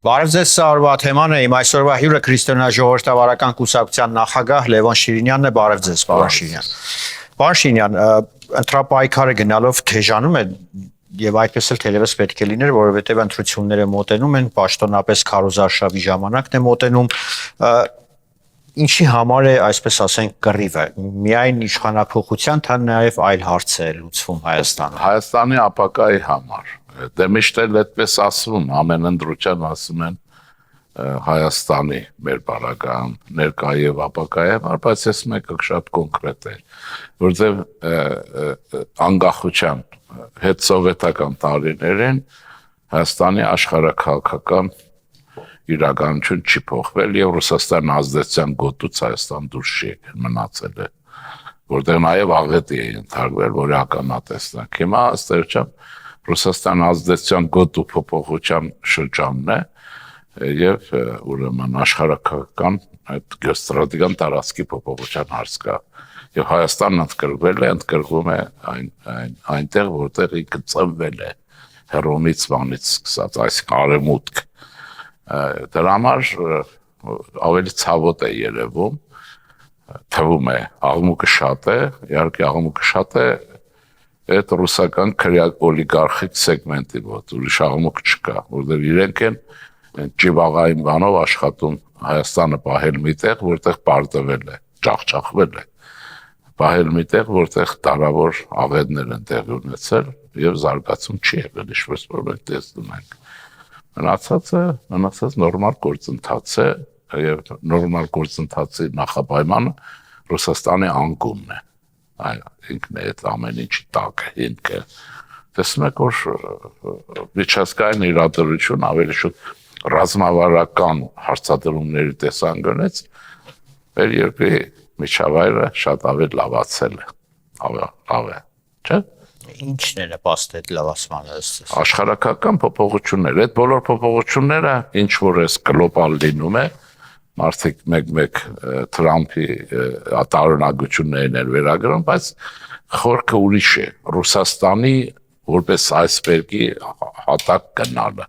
Բարև ձեզ, սա օրվա թեման է, իմ այսօրվա հյուրը քրիստոնեա-ժողովրդավարական կուսակցության նախագահ Լևոն Շիրինյանն է, բարև ձեզ, պարոն Շիրինյան։ Պարոն Շիրինյան, ընտրապայքարը գնալով թեժանում է եւ այդպես էլ թերևս պետք է լիներ, որովհետեւ ընտրությունները մոտենում են, պաշտոնապես քարոզարշավի ժամանակն է մոտենում։ Ինչի համար է, այսպես ասենք, կռիվը։ Միայն իշխանափոխության, թե նաեւ այլ հարց է լուծվում Հայաստանում։ Հայաստանի ապագայի համար։ Դե միշտ էլ այդպես ասվում, ամեն ընտրության ասում են Հայաստանի մեր բարական ներկա եւ ապագայի համար, բայց ես մեկը շատ կոնկրետ է, որտեղ անկախության հետ սովետական տարիներին Հայաստանի աշխարհաքաղաքական իրականություն չի փոխվել եւ Ռուսաստան ազդեցության գոտուց Հայաստան դուրս չի մնացել է, որտեղ նաեւ աղետի է ընդհանրվել, որի ականատեսնանք։ Հիմա ըստ էության Ռուսաստան ազդեցության գոտու փոփոխության շրջանն է եւ ուրեմն աշխարհաքաղաքական այդ գեոստրատեգիական տարածքի փոփոխության հարց կա եւ Հայաստանն ընդգրկվում է այնտեղ, որտեղ ինքը ծնվել է հռոմից վանից սկսած, այսինքն արևմուտք։ Դրա համար ավելի ցավոտ է երևում, թվում է աղմուկը շատ է, իհարկե աղմուկը շատ է այդ ռուսական օլիգարխիկ սեգմենտի մոտ, ուրիշ աղմուկ չկա, որտեղ իրենք են ճիվաղային բանով աշխատում Հայաստանը պահել միտեղ, որտեղ պարտվել է, ջախջախվել է, պահել միտեղ, որտեղ տարավոր աղետներ են տեղի ունեցել եւ զարգացում չի եղել, ինչպես որ մենք տեսնում ենք։ Մնացած նորմալ գործընթաց է եւ նորմալ գործընթացի նախապայմանը Ռուսաստանի անկումն է։ Ինքն է այդ ամեն ինչի տակը, հիմքը։ Տեսնում եք, որ միջազգային իրադրություն ավելի շուտ ռազմավարական հարցադրումների տեսանկյունից մեր երկրի միջավայրը շատ ավելի լավացել է, լավ է, չէ՞։ Ինչն է նպաստել լավացմանը ըստ։ Աշխարհակական փոփոխություններ, այդ բոլոր փոփոխությունները ինչ որ էս գլոբալ լինում է, մարդիկ մեկ Թրամփի տարօրինակություններն են վերագրում, բայց խորքը ուրիշ է։ Ռուսաստանի որպես այսպերգի հատակ գնալը,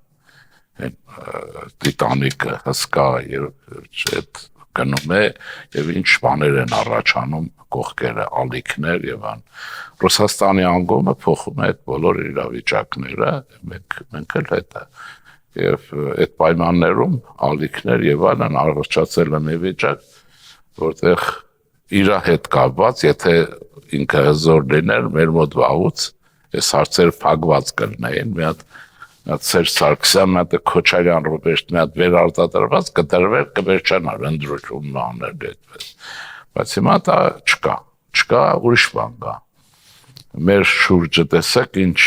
Տիտանիկը հսկա այդ գնում է եւ ինչ բաներ են առաջանում կողքերը, ալիքներ եւ ան։ Ռուսաստանի անկումը փոխում է այդ բոլոր իրավիճակները, մենք էլ հետը եւ այդ պայմաններում ալիքներ եւ այլն առաջացել են մի վիճակ, որտեղ իր հետ կապված, եթե ինքը հզոր լիներ, մեր մոտ վաղուց այս հարցերը փակված կլինեին, մի հատ Սերժ Սարգսյան, մի հատ Քոչարյան Ռոբերտ, մի հատ վերարտադրված կտրվեր, կվերջանար ընդրությունն անել այդպես։ Բայց հիմա դա չկա, ուրիշ բան կա։ Մեր շուրջը տեսեք ինչ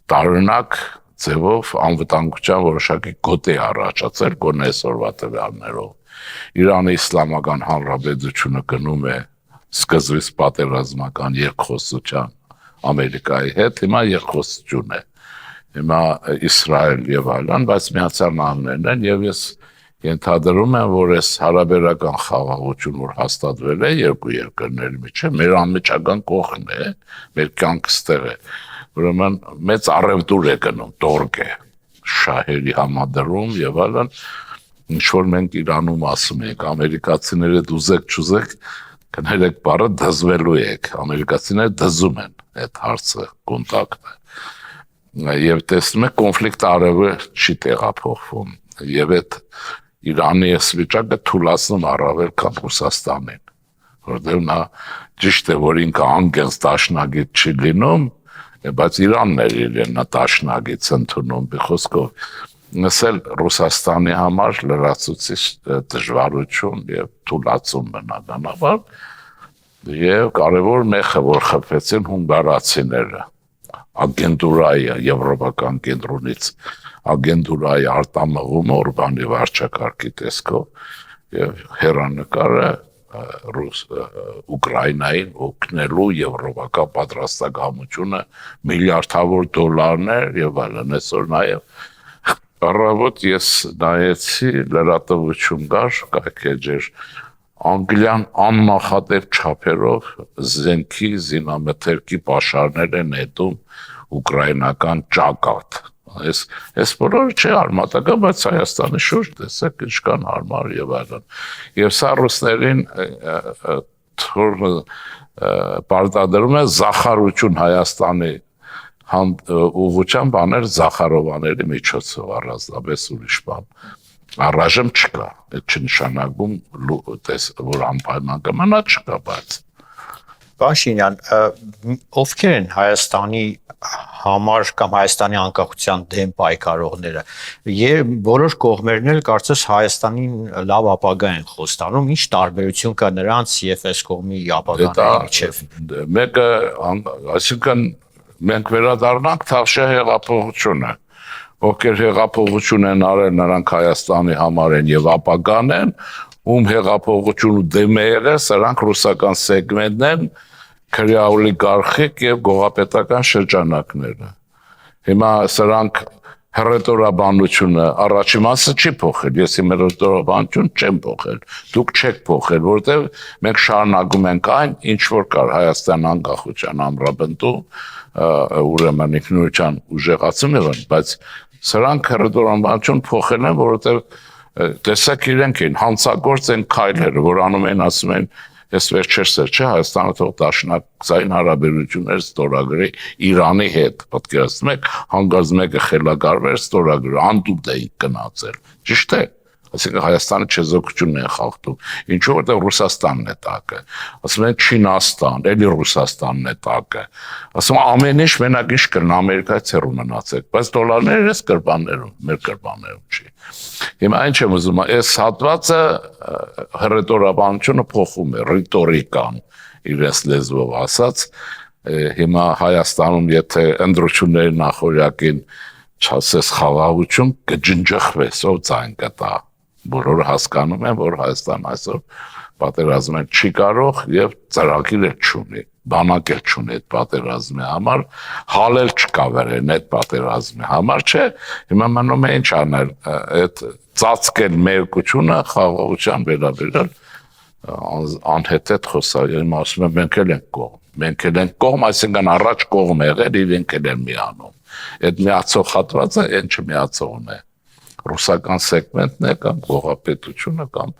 տարօրինակ ձևով անվտանգության որոշակի գոտի առաջացել գոնե այսօրվա տվյալներով։ Իրանի Իսլամական Հանրապետությունը գնում է սկզբից պատերազմական երկխոսության Ամերիկայի հետ, հիմա երկխոսություն է։ Հիմա Իսրայել եւ այլն, բայց Միացյալ Նահանգներն են եւ ես ենթադրում եմ, որ այս հարաբերական խաղաղություն, որ հաստատվել է երկու երկրների միջեւ, մեր անմիջական կողքն է, մեր կյանքը ստեղ է։ Ուրեմն մեծ առևտուր է գնում, տորգ է, շահերի համադրում եւ այլն, ինչ որ մենք Իրանում ասում ենք, ամերիկացիները դուզեք չուզեք, կներեք բառը դզվելու եք, ամերիկացիները դզում են այդ հարցը, կոնտակտը։ Եվ տեսնում եք կոնֆլիկտը արևը չի տեղափոխվում եւ այդ Իրանի այս վիճակը թուլացնում առավել քան Ռուսաստանին, որտեղ նա ճիշտ է, որ ինքը անգենս դաշնագիծ չի լինում, բայց Իրանն է իրենը դաշնագիծ ընդունում, մի խոսքով նսել Ռուսաստանի համար լրացուցիչ դժվարություն եւ թուլացում բնականաբար եւ կարեւոր մեխը, որ խփվեցին հունգարացիները ագենտուրայի եվրոպական կենտրոնից ագենտուրայի արտամղումը Օրբանի վարչակարգի տեսքով եւ հերանեկարը Ուկրաինային օգնելու եվրոպական պատրաստակամությունը միլիարդավոր դոլարներ եւ այլն այսօր նաեւ առավոտ ես նայեցի լրատվություն կայքեջեր Անգլիան աննախադեպ չափերով զենքի զինամթերքի պաշարներ են հետում ուկրաինական ճակատ, Այս բոլորը չէ արմատական, բայց Հայաստանի շուրջ տեսեք ինչքան հարմար եւ այլն։ Եվ սա ռուսներին թուրը պարտադրում է զախարություն Հայաստանի ուղղությամբ աներ Զախարովաների միջոցով առանձնապես ուրիշ բան առայժմ չկա, այդ չնշանակում որ անպայման կմնա չկա, բայց Պաշինյան, ովքեր են Հայաստանի համար կամ Հայաստանի անկախության դեմ պայքարողները։ Բոլոր կողմերն էլ կարծես Հայաստանին լավ ապագա են խոստանում, ինչ տարբերություն կա նրանց եւ այս կողմի ապագաների միջեւ։ Մեկը, այսինքն մենք վերադառնանք Թավշյա հեղափոխությունը, ովքեր հեղափոխություն են արել, նրանք Հայաստանի համար են եւ ապագան են, ում հեղափոխությունը դեմ է եղել, սրանք ռուսական սեգմենտն են, քրեա օլիգարխիկ եւ գողապետական շրջանակները։ Հիմա սրանք հռետորաբանությունը առաջի մասը չի փոխել, ես իմ հռետորաբանություն չեմ փոխել, դուք չեք փոխել, որտեղ մենք շարունակում ենք այն, ինչ որ կար Հայաստան անկախության ամրապնդում, ուրեմն ինքնուրույնության ուժեղացում եղան, բայց սրանք հռետորաբանություն փոխել են, որովհետև տեսակ իրենք են հանցագործ են քայլերը, որ անում են, ասում են Ես վերջերս չէ Հայաստանը թող դաշնակցային հարաբերություններ ստորագրի Իրանի հետ, պատկերացնում եք, հանկարծ մեկը խելագարվեր ստորագրի, անդուտ է գնացել, ճիշտ է, այսինքն Հայաստանը չեզոքությունն է խախտում, ինչու որտեղ Ռուսաստանն է տակը, ասում են Չինաստան, էլի Ռուսաստանն է տակը, ասում ամեն ինչ մենակ ինչ կրն Ամերիկայից հեռու մնացեք, բայց դոլարները ես կրբաններում, մեր կրբաններում չի։ Հիմա ինչ եմ ուզում, այս հատվածը հռետորաբանությունը փոխում է, ռիտորիկան իրենց լեզվով ասած, հիմա Հայաստանում եթե ընտրությունների նախօրյակին չասես խաղաղություն կջնջխվես, ով ձայն կտա, բոլորը հասկանում են, որ Հայաստան այսօր պատերազմել չի կարող եւ ծրագիր էլ չունի, բանակ էլ չունի այդ պատերազմի համար, հալել չկա վերեն այդ պատերազմի համար, չէ, հիմա մնում է ինչ անել, այդ ծածկել մերկությունը խաղաղության վերաբերյալ անհետ խոսալ, հիմա ասում եմ մենք էլ ենք կողմ, այսինքն առաջ կողմ եղել, իրենք էլ են միանում, այդ միացող հատվածը այն չմիացողն է, ռուսական սեգմենտն է կամ գողապետությունը կամ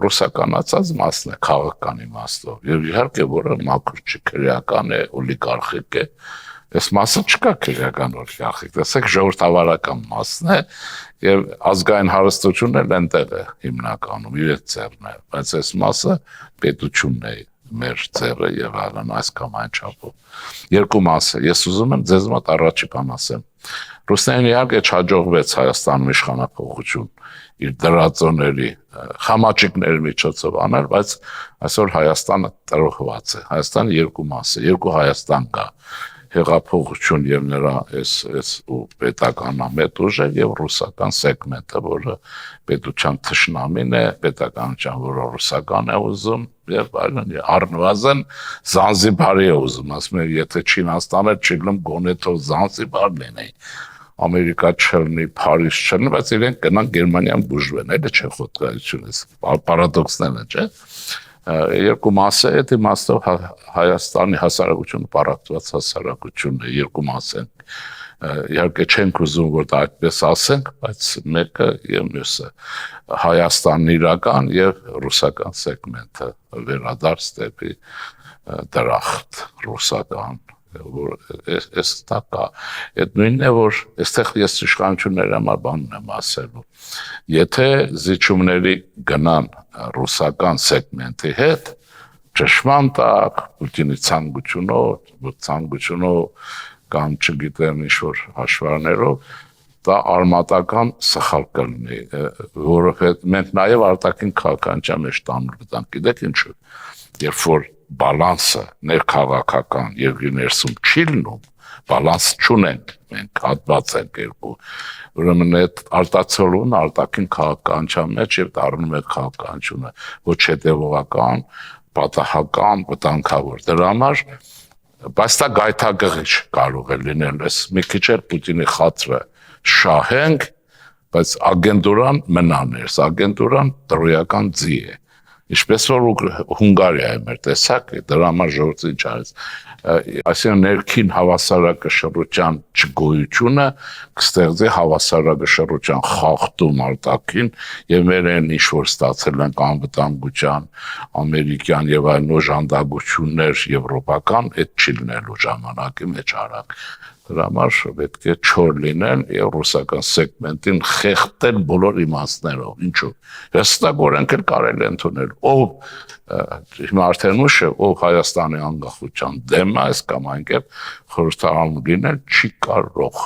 ռուսականացած մասն է քաղաքական իմաստով եւ իհարկե որը մաքուր չի քրեական է օլիգարխիկ է այս մասը չկա քրեական օլիգարխիկ տեսեք ժողովրդավարական մասն է եւ ազգային հարստությունն էլ այնտեղ է հիմնականում իր ծերն է բայց այս մասը պետությունն է մեր ծերը եւ այլն այս կամ այն չափով երկու մասը ես ուզում եմ ձեզ մոտ առաջի բան ասեմ ռուսներին իհարկե չհաջողվեց Հայաստանում իշխանապողություն իր դրածոների խամաճիկների միջոցով անել, բայց այսօր Հայաստանը տրոհված է։ Հայաստանը երկու մաս է, երկու Հայաստան կա։ Հեղափոխություն եւ նրա այս պետական ամետ ուժը եւ ռուսական սեգմենտը, որը պետության թշնամին է, պետականության, որը ռուսական է ուզում եւ այլն, առնվազն Զանզիբարի է ուզում, ասում են, եթե Չինաստանը չգնում գոնե թող Զանզիբար լինի։ Ամերիկա չլինի, Փարիզ չլինի, բայց իրենք գնան Գերմանիան բուժվեն, այդ չէ խոթկայությունից, պարադոքսն է, չէ։ Երկու մասը, այդ իմաստով Հայաստանի հասարակությունը պարակտված հասարակությունն է, երկու մաս են։ Իհարկե չենք ուզում, որ դա այդպես ասենք, բայց մեկը եւ մյուսը Հայաստանն իրական եւ ռուսական սեգմենտը վերադարձ դեպի դրախտ ռուսական որ այս տակա այդ նույնն է որ այստեղ ես իշխանությունների համար բանն եմ ասելու եթե զիջումների գնան ռուսական սեգմենտի հետ ճշմարտ տակ Պուտինի ցանկությունով կամ չգիտեմ ինչ որ հաշվարներով դա արմատական սխալ կլինի որովհետեւ մենք նաև արտաքին քաղաքականության մեջ տանուլ գտանք գիտեք ինչու երբ որ բալանսը ներքաղաքական երկրի ներսում չի լինում, բալանս չունենք, մենք հատված ենք երկու, ուրեմն այդ արտացոլուն արտաքին քաղաքականության մեջ եւ դառնում է քաղաքականությունը ոչ հետեւողական, պատահական, վտանգավոր, դրա համար բայց դա գայթակղիչ կարող է լինել, այս մի քիչ էլ Պուտինի խաթրը շահենք, բայց ագենտուրան մնա ներս, ագենտուրան տրոյական ձի է Ինչպես որ Հունգարիայում էր տեսակ, դրա համար ժողովուրդը ինչ արեց։ Այսինքն ներքին հավասարակշռության չգոյությունը կստեղծի հավասարակշռության խախտում արտաքին եւ մեր այն ինչ որ ստացել ենք անվտանգության, ամերիկյան եւ այլ օժանդակություններ եվրոպական, այդ չի լինելու ժամանակի մեջ արագ։ Դրա համար պետք է չոր լինել եւ ռուսական սեգմենտին խեղդել բոլոր իմաստներով։ Ինչու՞։ Հստակորեն կարելի է ընդունել, ով հիմա արդեն ուշ է, ով Հայաստանի անկախության դեմ է, այս կամ այն կերպ խորհրդարանում լինել չի կարող։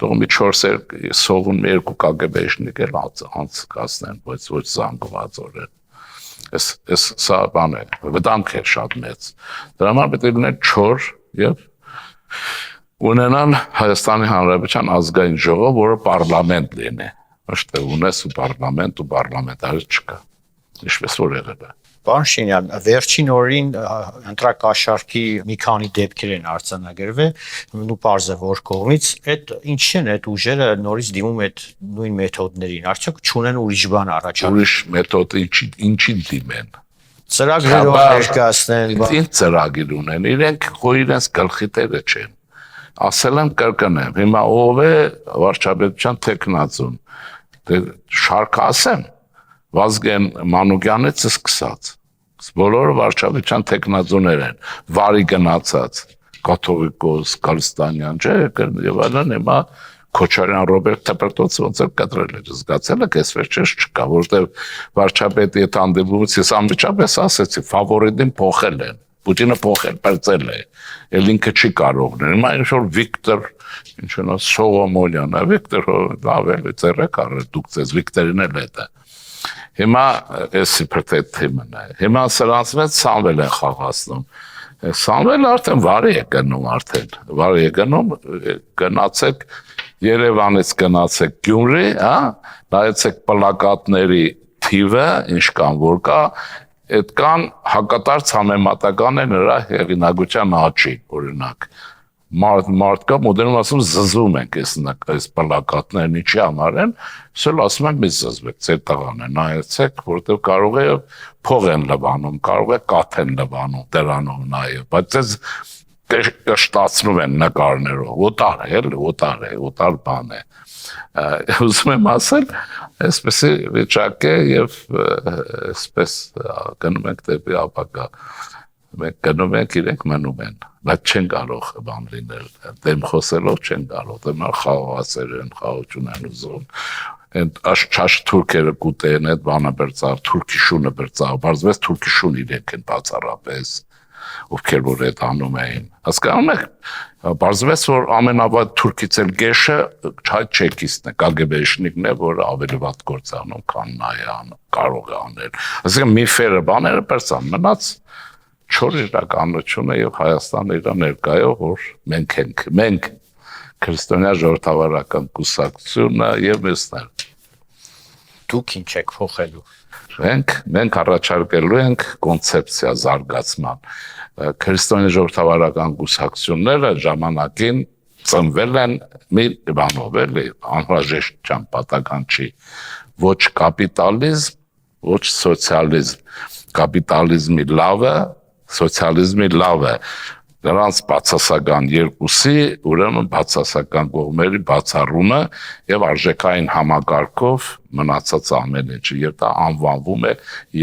Թող մի 4 սովուն մի 2 կագեբեշնիկ էլ անցկացնեն, բայց ոչ զանգվածորեն։ Այս սա բան է, վտանգ է շատ մեծ։ Դրա համար պետք է լինել չոր եւ ունենալ Հայաստանի Հանրապետության ազգային ժողով, որը պարլամենտ լինի։ Ոչ թե ունես ու պարլամենտար չկա։ Ինչպես որ եղել է։ Պարոն Շինյան, վերջին օրին ընտրակաշառքի մի քանի դեպքեր են արձանագրվել ու պարզ է որ կողմից այդ ինչ են այդ ուժերը նորից դիմում այդ նույն մեթոդներին, արդյոք չունեն ուրիշ բան առաջարկել։ Ուրիշ մեթոդ ինչին դիմեն։ Ծրագրերով ներկայացնեն։ Ինչ ծրագիր ունեն, իրենք իրենց գլխի տերը չեն։ Ասել եմ կրկնեմ, հիմա ով է վարչապետության տեխնացուն։ Դե շարք ասեմ, Վազգեն Մանուկյանից սկսած։ Բոլորը վարչապետության տեխնացուներ են, վարի գնացած, կաթողիկոս, Գալստանյան, չէ, եւ այլն, հիմա Քոչարյան Ռոբերտ Թեպրտոցը ոնց էր կտրել էր, զգացել եք, այս վերջերս չկա, որտեղ վարչապետի հետ հանդիպումից ես անմիջապես ասեցի, ֆավորիտին փոխել են։ Պուտինը փոխել, պրծել է, էլ ինքը չի կարող լինել։ Հիմա ինչ-որ Վիկտոր, ինչ-որ Սողոմոնյան, Վիկտոր ավելի ծերեք առել, դուք ձեզ Վիկտորին էլ հետ է։ Հիմա էսի պրտետ թիմն է։ Հիմա սրանց մեջ Սամվել են խաղացնում։ Սամվելը արդեն վարի է գնում արդեն։ Վարի է գնում, գնացեք Երևանից գնացեք Գյումրի, հա, նայեցեք պլակատների թիվը, ինչքան որ կա, այդ կան հակատարծ համեմատական է նրա հեղինակության աճի, օրինակ։ Մարդ կա, մոդերնում ասում զզվում ենք այս պլակատներն ինչի համար են, սել ասում են մի զզվեք, ձեր տղան է, նայեցեք, որտեղ կարող է փող են լվանում, կարող է կաթ են լվանում, դրանով նաև, բայց այս կշտացնում են նկարներով, օտար բան է։ Ուզում եմ ասել, այսպեսի վիճակ է և այսպես գնում ենք դեպի ապագա, մենք գնում ենք, իրենք մնում են, բայց չեն կարող բան լինել, դեմ խոսելով չեն կարող, դեմ խաղացեր են, խաղություն են ուզում, աշխաշ թուրքերը կուտեն, այդ բանը բրծավ, թուրքիշունը բրծավ, բարձվեց թուրքիշուն իրենք են բացառապես, ովքեր որ այդ անում էին, հասկանում եք, բարձվեց, որ ամենավատ թուրքից էլ գեշը հայտ չեկիստն է, կագեբեշնիկն է, որ ավելի վատ գործ անում, քան նա է կարող է անել, ասիկան միֆերը բաները բրծան, մնաց չոր իրականությունը և Հայաստանը իր ներկայով, որ մենք ենք, մենք քրիստոնյա ժողովրդավարական կուսակցությունը և մյուսներ։ Դուք ինչ եք փոխելու։ Մենք առաջարկելու ենք կոնցեպցիա զարգացման։ Քրիստոնյա ժողովրդավարական կուսակցությունները ժամանակին ծնվել են մի բանով, էլի, անհրաժեշտության պատական չի, ոչ կապիտալիզմ, ոչ սոցիալիզմ, կապիտալիզմի լավ է, սոցիալիզմի լավ է, նրանց բացասական երկուսի, ուրեմն բացասական կողմերի բացառումը և արժեքային համակարգով մնացած ամեն ինչը, և դա անվանվում է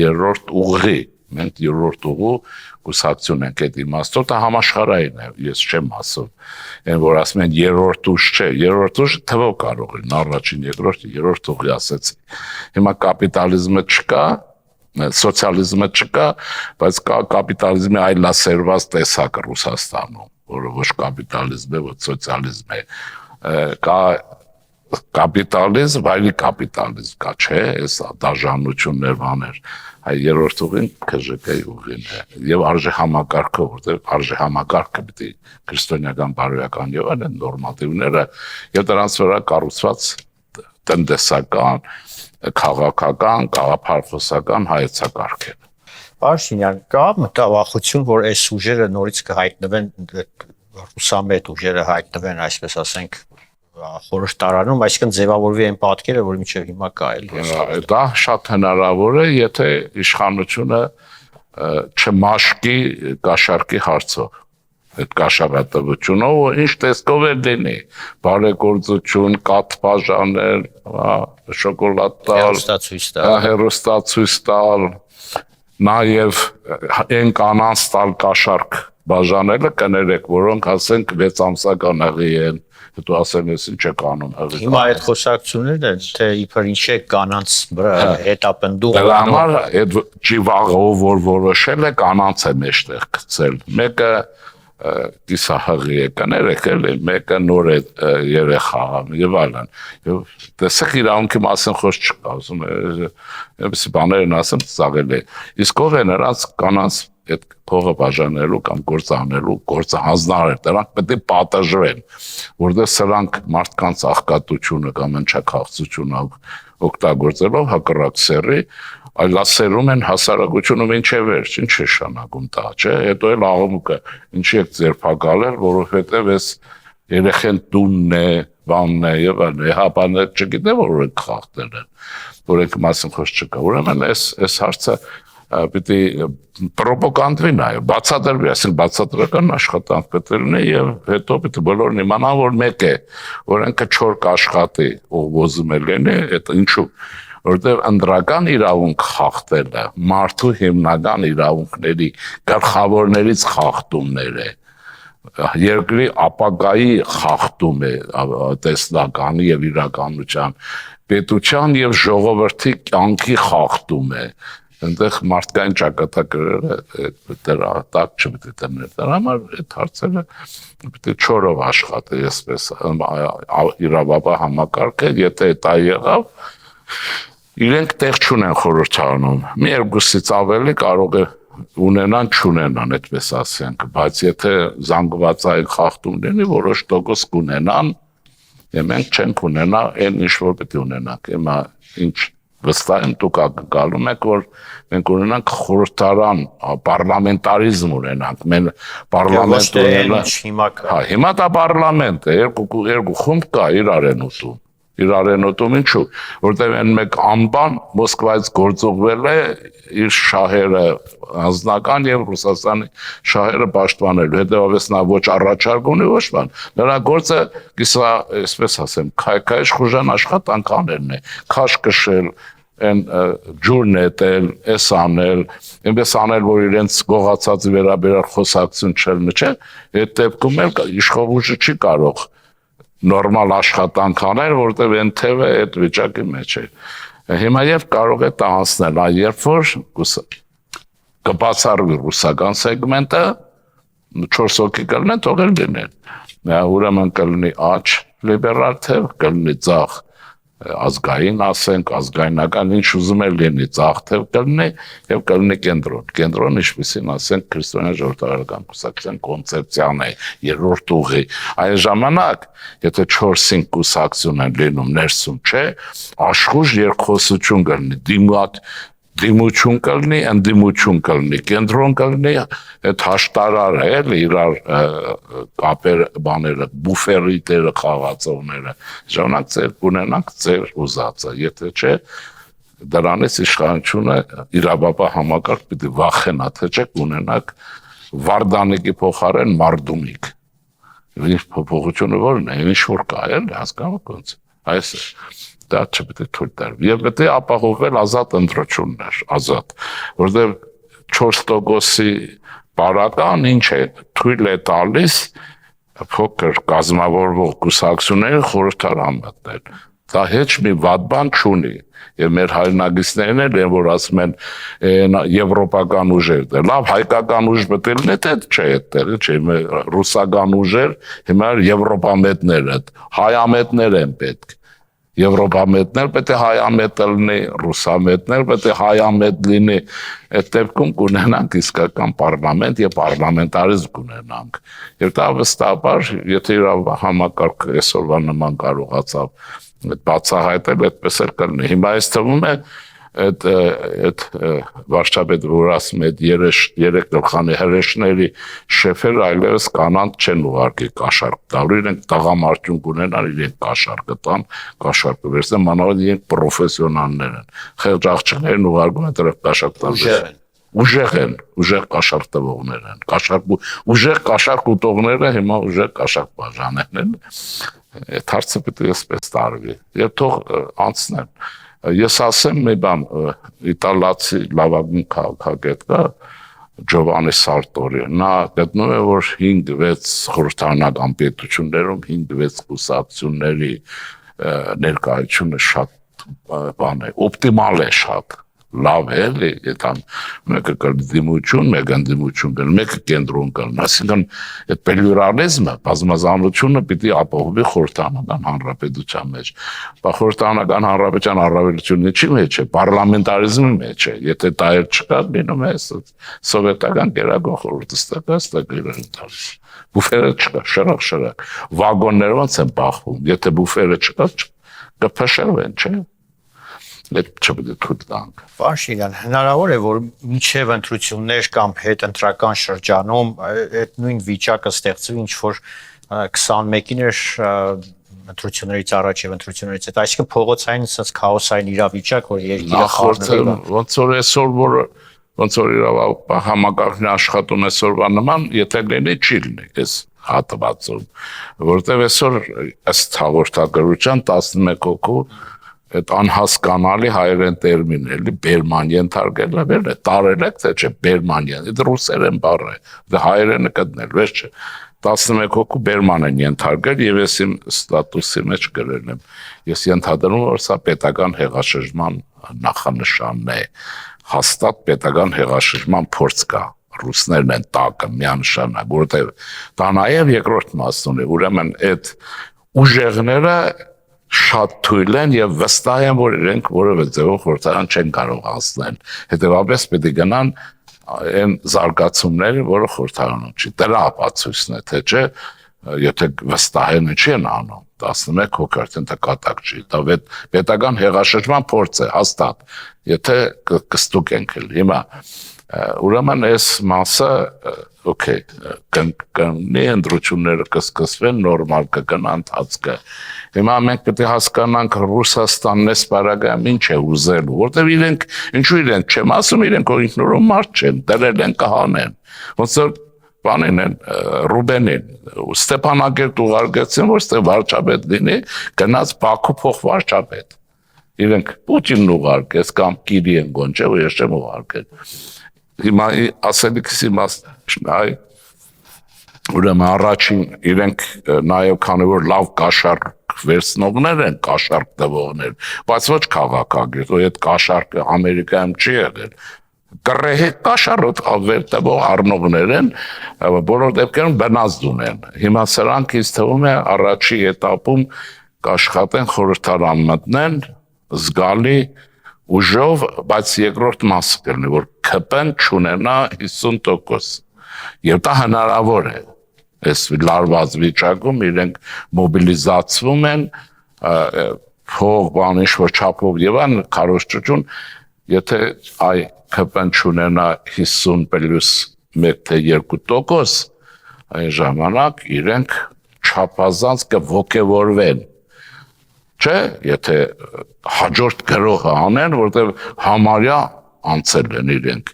երրորդ ուղի, մենք երրորդ ուղու կուսակցություն ենք այդ իմաստով, դա համաշխարհային է, ես չեմ ասում, այն որ ասում են երրորդ ուժ չէ, երրորդ ուժը թվով կարող են, առաջին, երրորդ ուղի ասեցի, հիմա կապիտալիզմը չկա, սոցիալիզմը չկա, բայց կա կապիտալիզմի այլասերված տեսակը Ռուսաստանում, որը ոչ կապիտալիզմ է, ոչ սոցիալիզմ է, կա կապիտալիզմ, այլի կապիտալիզմ կա, չէ, այս դաժանություններ բաներ, այ երրորդ ուղին ԿԺԿ-ի ուղին է, և արժե համակարգը, որտեղ արժե համակարգը պիտի քրիստոնեական բարոյական եւ այլն նորմատիվները եւ դրանց վրա կառուցված տնտեսական, քաղաքական, գաղափարախոսական հայեցակարգ է։ Պարոն Շինյան, կա մտավախություն, որ այս ուժերը նորից կհայտնվեն, ռուսամետ ուժերը հայտնվեն, այսպես ասենք, խորհրդարանում, այսինքն ձևավորվի այն պատկերը, որ մինչև հիմա կա էլի։ Դա շատ հնարավոր է, եթե իշխանությունը չմաշկի կաշառքի հարցով։ Այդ կաշառատվությունը ինչ տեսքով է լինի, բարեգործություն, կաթ բաժանել, շոկոլադ տալ, հեռուստացույց տալ, նաև այն կանանց տալ կաշառք բաժանելը կներեք, որոնք ասենք 6 ամսական աղի են, հետո ասեն ես ինչ եք անում աղի։ Հիմա այդ խոսակցություններն են, թե իբր ինչ է կանանց վրա հետապնդում։ Դրա համար այդ ճիվաղով որ որոշել է կանանց է մեջտեղ գցել։ Մեկը դիսահղի է կներեք էլի, մեկը նոր է երեխա եւ այլն։ Եվ տեսեք իրավունքի մասին խոսք չկա, ասում է, այսպես բաներ են ասում ծաղել է։ Իսկ ով է նրանց կանանց այդ փողը բաժանելու կամ գործ անելու գործը հանձնարարել, դրանք պետք է պատժվեն, որտեղ սրանք մարդկանց աղքատությունը կամ ընչաքաղցությունը օգտագործելով հակառակ սեռի այլասերում են հասարակությունը մինչև վերջ, ինչ է շանակում դա, չէ՞, հետո էլ աղմուկը ինչի եք ձերբակալել, որովհետև այս երեխեն տունն է, բանն է եւ այլն, հապանը չգիտե որ եք խախտել են, որ եք մասին խոսք չկա, ուրեմն այս հարցը պիտի պրոպագանդվի նաև, բացատրվի, այսինքն բացատրական աշխատանք պետք է լինի եւ հետո պիտի բոլորն իմանան, որ մեկ է, օրենքը չոր կաշխատի, ով ոզում է լինի, այդ ինչու, որտեղ ընդրական իրավունք խախտելը մարդու հիմնական իրավունքների գլխավորներից խախտումներ է, երկրի ապագայի խախտում է տեսլականի եւ իրականության, պետության եւ ժողովրդի կյանքի խախտում է, այնտեղ մարդկային ճակատագրերը դրա տակ չպետք է դնել, դրա համար այդ հարցերը պետք է չորով աշխատի, այսպես իրավապահ համակարգը, եթե դա եղավ, իրենք տեղ չունեն խորհրդարանում, մի երկուսից ավելի կարող է ունենան, չունենան, այդպես ասենք, բայց եթե զանգվածային խախտում լինի, որոշ տոկոս կունենան, եւ մենք չենք ունենա այն ինչ որ պետք է ունենանք, հիմա ինչ վստահ եմ դուք գալու եք, որ մենք ունենանք խորհրդարան, պարլամենտարիզմ ունենանք, մենք պարլամենտ ունենանք, հիմա դա պարլամենտ է, երկու խումբ կա իրար են ուտում, ինչու, որտեղ այն մեկ անբան Մոսկվայից գործողվել է իր շահերը անձնական եւ Ռուսաստանի շահերը պաշտպանելու, հետեւաբար նա ոչ առաջարկ ունի, ոչ բան, նրա գործը կիսա, այսպես ասեմ, քայքայ խուժան աշխատանք անելն է, քաշ կշել, այն ջուրն էտել, էս անել, այնպես անել, որ իրենց գողացածի վերաբերյալ խոսակցություն չլինի, չէ՞, այդ դեպքում էլ իշխող ուժը չի կարող նորմալ աշխատանք անել, որտեղ այն թևը այդ վիճակի մեջ է։ Հիմա եւ կարող է դա անցնել, երբ որ կբացառվի ռուսական սեգմենտը, 4 հոգի կլինեն, թողել լինեն։ Ուրեմն կլինի աջ լիբերալ թև, կլինի ձախ ազգային, ասենք, ազգայնական, ինչ ուզում է լինի, ձախ թև կլինի եւ կլինի կենտրոն։ Կենտրոն ինչպեսին, ասենք, քրիստոնյա ժողովրդական կուսակցության կոնցեպցիան է, երրորդ ուղի։ Այն ժամանակ, եթե 4-5 կուսակցություն են լինում ներսում, չէ, աշխուժ երկխոսություն կլինի, դիմություն կլինի, ընդդիմություն կլինի, կենտրոն կլինի, այդ հաշտարարը էլ իրար կապեր բաները, բուֆերի տերը խաղացողները, ժամանակ ձեր ունենանք ձեր ուզածը, եթե չէ, դրանից իշխանությունը իրավապահ համակարգ պիտի վախենա, թե չէ ունենաք Վարդանիկի փոխարեն Մարդումիկ, ինչ փոփոխությունը որն է, ինչ որ կա էլ, հասկանում եք, այս է։ Դա չպետք է թույլ տալ։ Եվ պետք է ապահովել ազատ ընտրություններ, ազատ, որտեղ 4%-ի բարական ինչ է, թույլ է տալիս փոքր կազմավորվող կուսակցությունները խորհրդարան մտնել։ Դա ոչ մի վատ բան չունի։ Եվ մեր հայրենագիտներն են, որ ասում են եվրոպական ուժեր, դե լավ հայկական ուժ պետք է լինի, թե չէ այդտեղ, չէ, ռուսական ուժեր, հիմա եվրոպամետներ են, հայամետներ են պետք։ Եվրոպամետներ պետք է հայամետ լինի, ռուսամետներ պետք է հայամետ լինի, այդ դեպքում կունենանք իսկական պարլամենտ եւ պարլամենտարիզմ կունենանք։ Եվ դա վստահաբար, եթե իր համակարգը այսօրվա նման կարողացավ բացահայտել, այդպես էլ կլինի։ Հիմա այս թվում է այդ վարչապետ որ ասում է երեք գլխանի հրեշների շեֆերը այլևս կանանց չեն ուղարկի կաշառք տալու, իրենք տղամարդուն կունենան, իրենք կաշառքը տան, կաշառքը վերցնեն, մանավանդ իրենք պրոֆեսիոնալներ են, խեղճ աղջիկներին ուղարկում են դրանք կաշառք տալու, ուժեղ են, ուժեղ կաշառք տվողներ են, ուժեղ կաշառք ուտողները հիմա ուժեղ կաշառք բաժանեն են, այդ հարցը պետք է այսպես տարվի, եւ թող անցնեն։ Ես ասեմ մի բան, իտալացի լավագույն քաղաքագետ կա Ջովանի Սարտորի, նա գտնում է, որ 5-6 խորհրդարանական պետություններում 5-6 կուսակցությունների ներկայությունը շատ բան է, օպտիմալ է շատ, լավ է, եթե մեկը կա դիմություն, մեկը դիմություն կան, մեկը կենտրոն կան, այսինքն այդ պլուրալիզմը, բազմազանությունը պիտի ապահովի խորհրդարանական հանրապետության մեջ։ Բայց խորհրդարանական հանրապետության առավելությունը ինչի մեջ է, պարլամենտարիզմի մեջ է, եթե դա չկա, լինում է սովետական գերագույն խորհրդստակած, բուֆերը չկա, շրախ, վագոններով ոնց են բախվում, եթե բուֆերը չկա, կփշրվեն, չէ՞։ Այդ չպետք է թույլ տանք։ Պարոն Շիրյան, հնարավոր է, որ միջև ընտրություններ կամ հետ ընտրական շրջանում այդ նույն վիճակը ստեղծվի, ինչ որ 21-ին էր ընտրություններից առաջ եւ ընտրություններից հետո, այսինքն փողոցային sense քաոսային իրավիճակ, որ երկիրը խառնվի։ Ոնց որ այսօր որ ոնց որ համակարգն աշխատում այսօրվա նման, եթե լինի չի լինի այս հատվածում, որտեղ այսօր ըստ հաղորդագրության 11 հոգու այդ անհասկանալի հայերեն տերմին էլի բերման ենթարկելը վերն է տարել եք թե չէ բերման դա ռուսերեն բառ է դա հայերենը գտնել վերջ չէ 11 հոգու բերման են ենթարկել եւ ես իմ ստատուսի մեջ գրել եմ ես ենթադրում որ սա պետական հեղաշրջման նախանշանն է հաստատ պետական հեղաշրջման փորձ կա ռուսներն են տակը միանշանակ որտեղ դա նաեւ երկրորդ մասն ունի ուրեմն այդ ուժեղները շատ թույլ են եւ վստահ են որ իրենք որևէ ձևով խորհրդարան չեն կարող հասնել հետեւաբար պետք է գնան այն զարգացումները որը խորհրդարանում չի դրա ապացույցն է թե չէ եթե վստահ են չի են անում 11 հոգ արդեն դա կատակ չի դա պետական հեղաշրջման փորձ է հաստատ եթե կստուկ ենք հիմա ուրեմն այս մասը օքեյ կնի ընդրությունները կսկսվեն նորմալ կգնա ընթացքը հիմա մենք պետք է հասկանանք Ռուսաստանն էս բարագայում ինչ է ուզելու որտեվ իրենք ինչու իրենք չեմ ասում իրենք ինքնուրույն մարդ չեն դրել են կհանեն ոնց որ բանին են Ռուբենին Ստեփանագերտ ուղարկեցին որ ստե վարչապետ լինի գնաց Բաքու փոխ վարչապետ իրենք Պուտինն ուղարկեց կամ Կիրիեն գոնչե ու ես չեմ ուղարկել հիմա ասելիքս իմաստն այ ուրեմն առաջին իրենք նաև քանի որ լավ կաշառք վերցնողներ են կաշառք տվողներ բայց ոչ քաղաքագետ ու այդ կաշառքը Ամերիկայում չի եղել կռեհի կաշառոտ ավերտվող առնողներ են բոլոր դեպքերում բնազդուն են հիմա սրանք ինձ թվում է առաջի էտապում կաշխատեն խորհրդարան մտնեն զգալի ուժով, բայց երկրորդ մասը կլինի, որ ԿՊ-ն չունենա 50%։ Եվ դա հնարավոր է։ Այս լարված վիճակում իրենք մոբիլիզացվում են, փող բան ինչ-որ չափով եւ այն քարոզչություն, եթե այ ԿՊ-ն չունենա 50+1 թե 2%, այն ժամանակ իրենք չափազանց կողքեվորվեն։ Չէ, եթե հաջորդ գրողը անեն, որտեղ համարյա անցել են իրենք։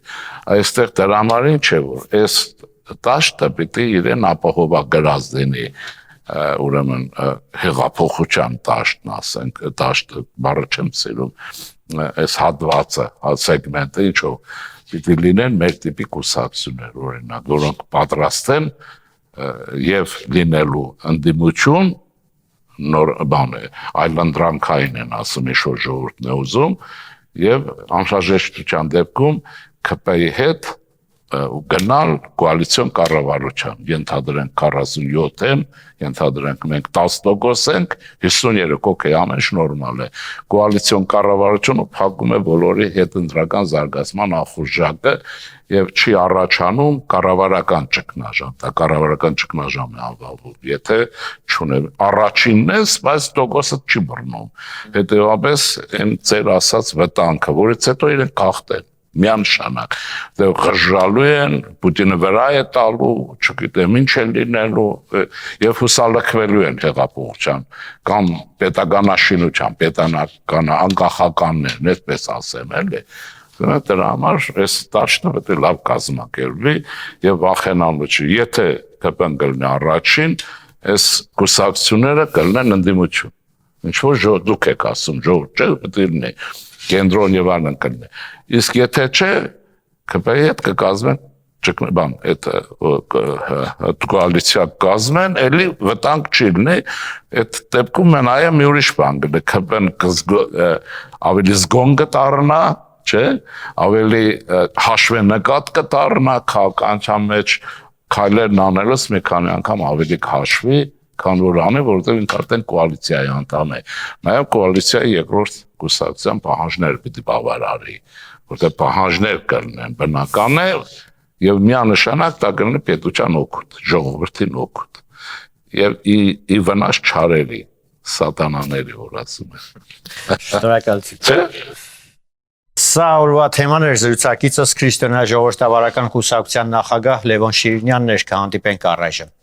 Այստեղ դրա համար ինչ է, որ այս դաշտը պիտի իրեն ապահովագրած լինի, ուրեմն հեղափոխության դաշտն ասենք, դաշտը բառը չեմ սիրում, այս հատվածը, սեգմենտը ինչով պիտի լինեն մեր տիպի կուսակցություններ, օրինակ, որոնք պատրաստ են եւ լինելու ընդդիմություն նոր բան է, այլանդրանքային են ասում ինչ-որ ժողովուրդն է ուզում և անհրաժեշտության դեպքում ԿՊ-ի հետ ու գնալ կոալիցիոն կառավարության, ենթադրենք 47-ին, ենթադրենք մենք 10% ենք, 53 օքեյ, ամեն ինչ նորմալ է։ Կոալիցիոն կառավարությունը փակում է բոլորի հետընտրական զարգացման ախորժակը եւ չի առաջանում կառավարական ճգնաժամ, դա կառավարական ճգնաժամ է անվանվում։ Եթե չունեմ առաջինն ես, բայց տոկոսը չի բռնում։ Հետեւաբար այն ծեր ասած վտանգը, որից հետո իրենք կախտեն միանշանակ դե խժալու են Պուտինը վրա է տալու չգիտեմ ինչ է լինելու եւ հուսալքվելու են հեղափոխության կամ պետականաշինության պետական անկախականներն այդպես ասեմ էլի դրա համար այս տաշտը պետք է լավ կազմակերպվի եւ վախենալու չի եթե ԿՊ-ն կլինի առաջին այս կուսակցությունները կլինեն ընդդիմություն ինչ որ դուք եք ասում ժողովուրդ չէ պետք է լինի կենտրոն եւ այլն կլինի իսկ եթե չէ ԿՊ-ի հետ կկազմեն բան այդ կոալիցիա կազմեն էլի վտանգ չի լինի այդ դեպքում մենայը մի ուրիշ բան կլինի ԿՊ-ն ավելի զգոն կդառնա չէ ավելի հաշվենկատ կդառնա քաղաքական մեջ քայլերն անելուց մի քանի անգամ ավելի քաշվի քան որ անի որովհետեւ ինքը արդեն կոալիցիայի անդամ է նաեւ կոալիցիայի երկրորդ կուսակցության պահանջներ պիտի բավարարի որտեղ պահանջներ կլինեն բնական է եւ միանշանակ դա կլինի պետության օգուտ ժողովրդին օգուտ եւ ի վնաս չարելի սատանաների որ ասում են շնորհակալություն Սա օրվա թեման էր զրուցակիցս քրիստոնյա ժողովրդավարական կուսակցության նախագահ Լևոն Շիրինյանն էր կհանդիպենք առայժմ